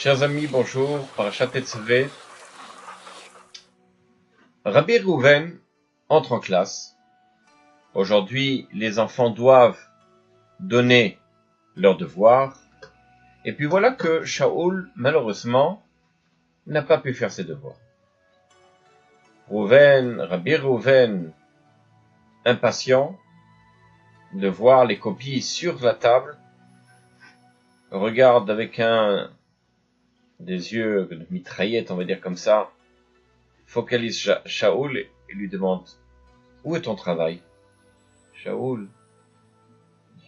Chers amis, bonjour, Parashat Tetzaveh. Rabbi Reuven entre en classe. Aujourd'hui, les enfants doivent donner leurs devoirs. Et puis voilà que Shaoul, malheureusement, n'a pas pu faire ses devoirs. Rabbi Reuven, impatient de voir les copies sur la table, regarde avec des yeux de mitraillette, on va dire comme ça, focalise Shaoul et lui demande « Où est ton travail ?» Shaoul,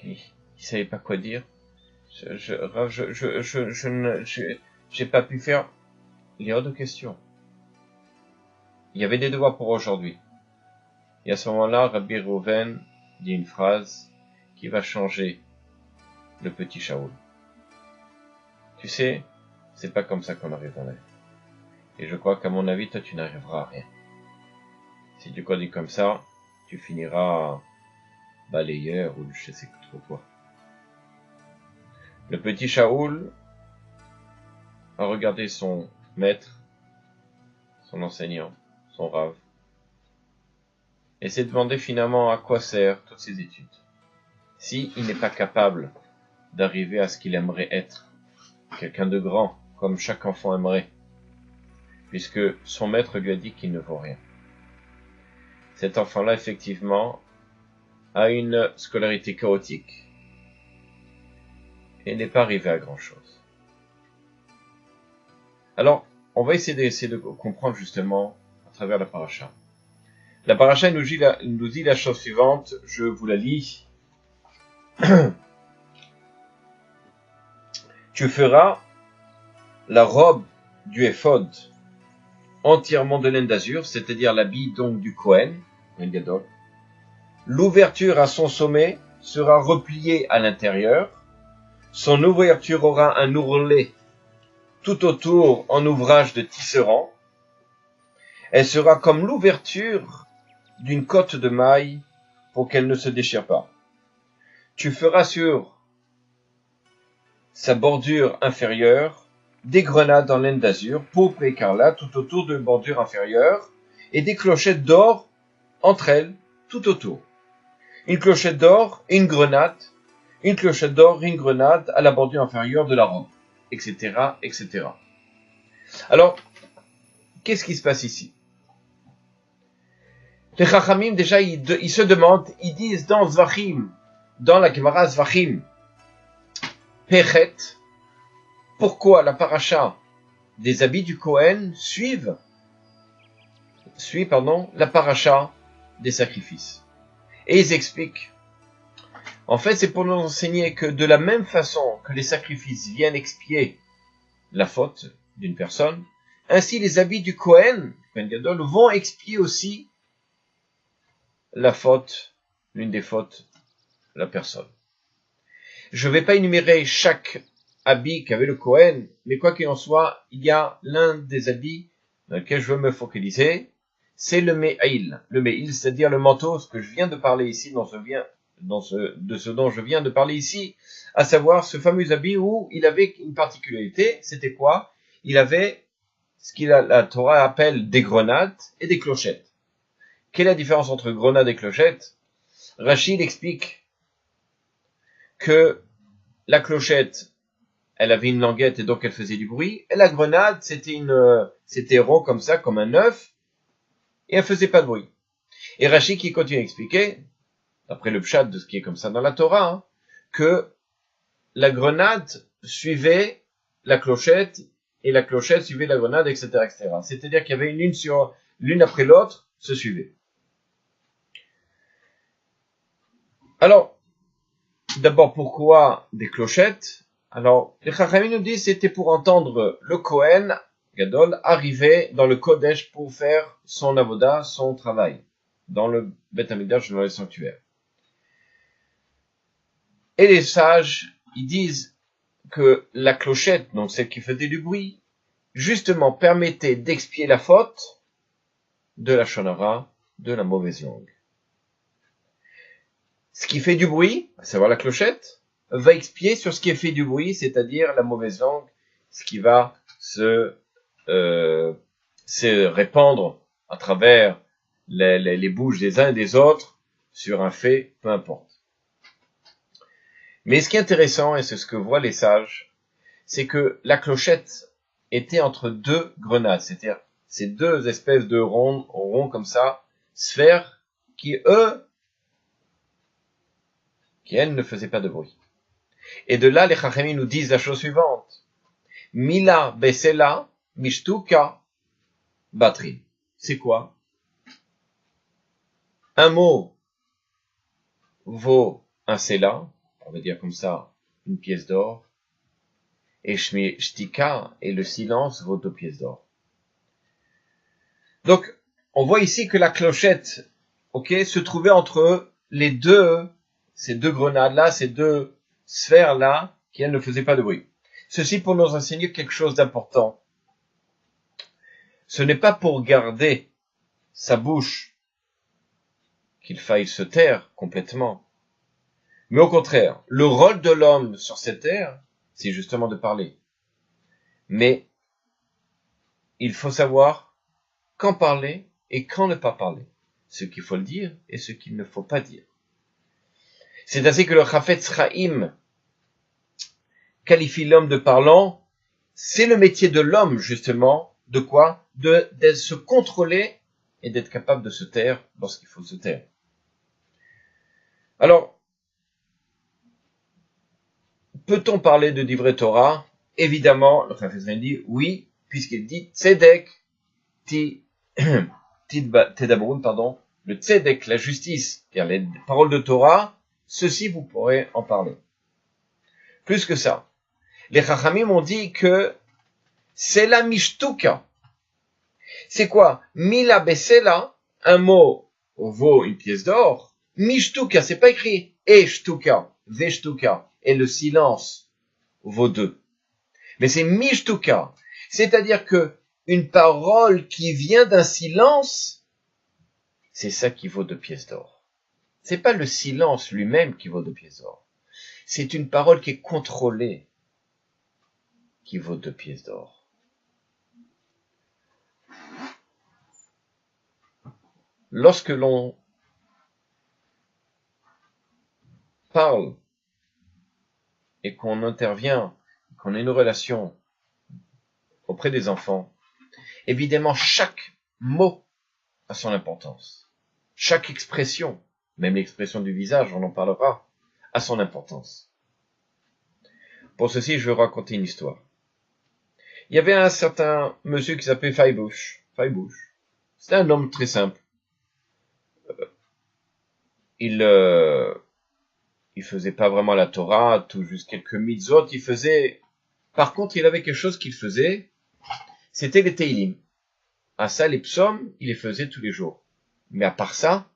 il savait pas quoi dire. J'ai pas pu faire. Il y a hors de question. Il y avait des devoirs pour aujourd'hui. Et à ce moment-là, Rabbi Reuven dit une phrase qui va changer le petit Shaoul. Tu sais, c'est pas comme ça qu'on arrive dans la vie. Et je crois qu'à mon avis, toi, tu n'arriveras à rien. Si tu continues comme ça, tu finiras balayeur ou je sais trop quoi. Le petit Shaoul a regardé son maître, son enseignant, son rave, et s'est demandé finalement à quoi servent toutes ces études. Si il n'est pas capable d'arriver à ce qu'il aimerait être, quelqu'un de grand, comme chaque enfant aimerait, puisque son maître lui a dit qu'il ne vaut rien. Cet enfant-là, effectivement, a une scolarité chaotique et n'est pas arrivé à grand-chose. Alors, on va essayer de comprendre justement à travers la paracha. La paracha nous dit la chose suivante, je vous la lis. Tu feras la robe du éphod entièrement de laine d'azur, c'est-à-dire l'habit donc du Kohen, Gadol. L'ouverture à son sommet sera repliée à l'intérieur. Son ouverture aura un ourlet tout autour en ouvrage de tisserand. Elle sera comme l'ouverture d'une cotte de maille pour qu'elle ne se déchire pas. Tu feras sur sa bordure inférieure des grenades en laine d'azur, pourpre et écarlate tout autour de la bordure inférieure et des clochettes d'or entre elles tout autour. Une clochette d'or et une grenade, une clochette d'or et une grenade à la bordure inférieure de la robe, etc., etc. Alors, qu'est-ce qui se passe ici? Les Chachamim, déjà, ils se demandent, ils disent dans Zvachim, dans la Gemara Zvachim, Pechet, pourquoi la paracha des habits du Kohen suit la paracha des sacrifices. Et ils expliquent. En fait, c'est pour nous enseigner que de la même façon que les sacrifices viennent expier la faute d'une personne, ainsi les habits du Kohen, Gadol, vont expier aussi la faute, l'une des fautes de la personne. Je ne vais pas énumérer chaque habit qu'avait le Kohen, mais quoi qu'il en soit, il y a l'un des habits dans lequel je veux me focaliser, c'est le Me'il. Le Me'il, c'est-à-dire le manteau, ce que je viens de parler ici, de ce dont je viens de parler ici, à savoir ce fameux habit où il avait une particularité, c'était quoi? Il avait ce que la Torah appelle des grenades et des clochettes. Quelle est la différence entre grenades et clochettes? Rachid explique que la clochette, elle avait une languette et donc elle faisait du bruit, et la grenade, c'était rond comme ça, comme un œuf, et elle faisait pas de bruit. Et Rachid qui continue à expliquer, d'après le pshat de ce qui est comme ça dans la Torah, que la grenade suivait la clochette, et la clochette suivait la grenade, etc., etc. C'est-à-dire qu'il y avait l'une après l'autre, se suivait. Alors, d'abord, pourquoi des clochettes? Alors, les Chachamim nous disent c'était pour entendre le Kohen, Gadol, arriver dans le Kodesh pour faire son avoda, son travail, dans le Beth Amikdash, dans le sanctuaire. Et les sages, ils disent que la clochette, donc celle qui faisait du bruit, justement permettait d'expier la faute de la shonara, de la mauvaise langue. Ce qui fait du bruit, à savoir la clochette, va expier sur ce qui fait du bruit, c'est-à-dire la mauvaise langue ce qui va se répandre à travers les bouches des uns et des autres sur un fait, peu importe. Mais ce qui est intéressant, et c'est ce que voient les sages, c'est que la clochette était entre deux grenades, c'est-à-dire ces deux espèces de ronds comme ça, sphères, qui elles ne faisaient pas de bruit. Et de là, les Chachamim nous disent la chose suivante. Mila besela mishtuka batrin. C'est quoi? Un mot vaut un sela, on va dire comme ça, une pièce d'or, et shtika, et le silence vaut 2 pièces d'or. Donc, on voit ici que la clochette, se trouvait entre ces deux grenades-là, ces deux sphères-là, qui elles ne faisaient pas de bruit. Ceci pour nous enseigner quelque chose d'important. Ce n'est pas pour garder sa bouche qu'il faille se taire complètement. Mais au contraire, le rôle de l'homme sur cette terre, c'est justement de parler. Mais il faut savoir quand parler et quand ne pas parler. Ce qu'il faut le dire et ce qu'il ne faut pas dire. C'est ainsi que le Chafetz Chaim qualifie l'homme de parlant. C'est le métier de l'homme, justement, de quoi? De se contrôler et d'être capable de se taire lorsqu'il faut se taire. Alors, peut-on parler de Divrei Torah? Évidemment, le Chafetz Chaim dit oui, puisqu'il dit Tzedek Tedabrun, le Tzedek, la justice, c'est-à-dire les paroles de Torah, ceci vous pourrez en parler. Plus que ça, les Chachamim ont dit que c'est la mishtuka. C'est quoi? Mila besela, un mot vaut une pièce d'or. Mishtuka, c'est pas écrit eshtuka, veshtuka, et le silence vaut 2. Mais c'est mishtuka, c'est-à-dire que une parole qui vient d'un silence, c'est ça qui vaut 2 pièces d'or. C'est pas le silence lui-même qui vaut 2 pièces d'or. C'est une parole qui est contrôlée qui vaut 2 pièces d'or. Lorsque l'on parle et qu'on intervient, qu'on a une relation auprès des enfants, évidemment chaque mot a son importance. Chaque expression, même l'expression du visage, on en parlera, a son importance. Pour ceci, je vais raconter une histoire. Il y avait un certain monsieur qui s'appelait Faibush. C'était un homme très simple. Il faisait pas vraiment la Torah, tout juste quelques mitzvot. Par contre, il avait quelque chose qu'il faisait, c'était les Teilim. À ça, les psaumes, il les faisait tous les jours. Mais à part ça,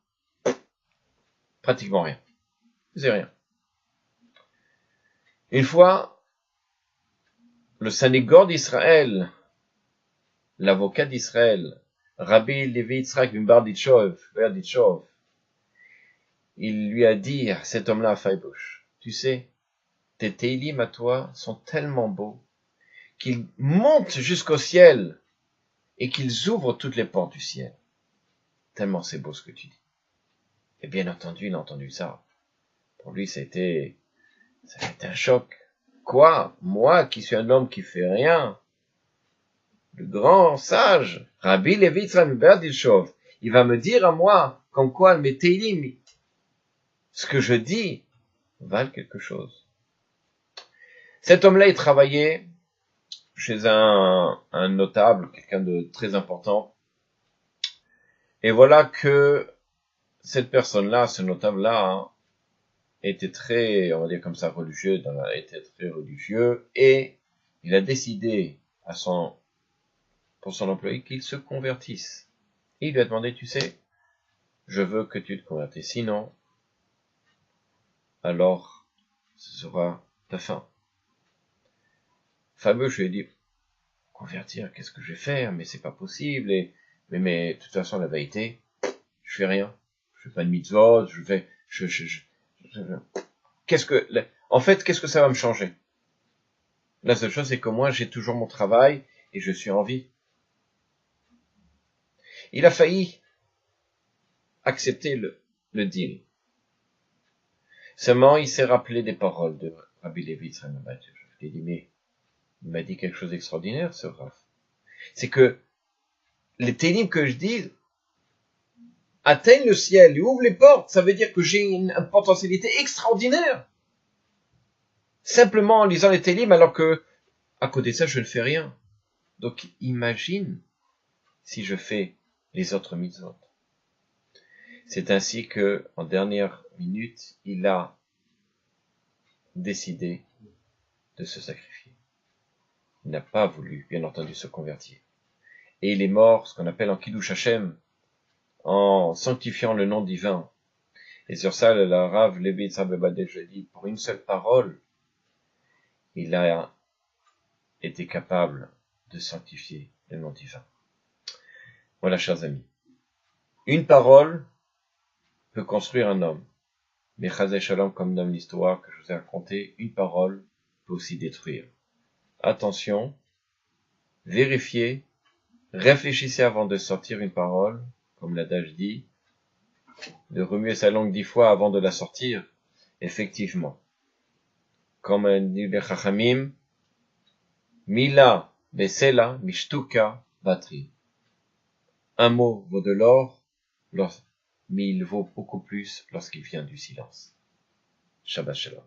pratiquement rien. Il faisait rien. Une fois, le Sanhedrin d'Israël, l'avocat d'Israël, Rabbi Levi Yitzhak ben Berditchov, il lui a dit à cet homme-là, à Faibush, tu sais, tes Teilim à toi sont tellement beaux qu'ils montent jusqu'au ciel et qu'ils ouvrent toutes les portes du ciel. Tellement c'est beau ce que tu dis. Et bien entendu, il a entendu ça. Pour lui, ça a été un choc. Quoi? Moi, qui suis un homme qui fait rien, le grand sage, Rabbi Levi Yitzhak ben Berditchov, il va me dire à moi, comme quoi mes Teilim, ce que je dis, valent quelque chose. Cet homme-là, il travaillait chez un notable, quelqu'un de très important. Et voilà que cette personne-là, ce notable-là, était très, on va dire comme ça, religieux, était très religieux, et il a décidé pour son employé qu'il se convertisse. Et il lui a demandé, tu sais, je veux que tu te convertisses, sinon, alors, ce sera ta fin. Fameux, je lui ai dit, convertir, qu'est-ce que je vais faire? Mais c'est pas possible, mais de toute façon, la vérité, je fais rien. Je fais pas de mitzvot, qu'est-ce que ça va me changer? La seule chose, c'est que moi, j'ai toujours mon travail et je suis en vie. Il a failli accepter le deal. Seulement, il s'est rappelé des paroles de Rabbi Levi Yitzhak Mabatiou. Je lui ai dit, mais il m'a dit quelque chose d'extraordinaire, ce Rav. C'est que les télim que je dis atteignent le ciel, ils ouvrent les portes. Ça veut dire que j'ai une potentialité extraordinaire. Simplement en lisant les télim, alors que, à côté de ça, je ne fais rien. Donc, imagine si je fais les autres mitzvot. C'est ainsi que, en dernière minute, il a décidé de se sacrifier. Il n'a pas voulu, bien entendu, se convertir. Et il est mort, ce qu'on appelle en Kiddush Hashem, en sanctifiant le nom divin. Et sur ça, le Rav Levi Yitzhak Mabatiou dit, pour une seule parole, il a été capable de sanctifier le nom divin. Voilà, chers amis. Une parole peut construire un homme. Mais Chazé Shalom, comme dans l'histoire que je vous ai racontée, une parole peut aussi détruire. Attention, vérifiez, réfléchissez avant de sortir une parole, comme l'adage dit, de remuer sa langue 10 fois avant de la sortir. Effectivement, comme dit le Chachamim, Mila besela mishtuka batri. Un mot vaut de l'or, mais il vaut beaucoup plus lorsqu'il vient du silence. Shabbat Shalom.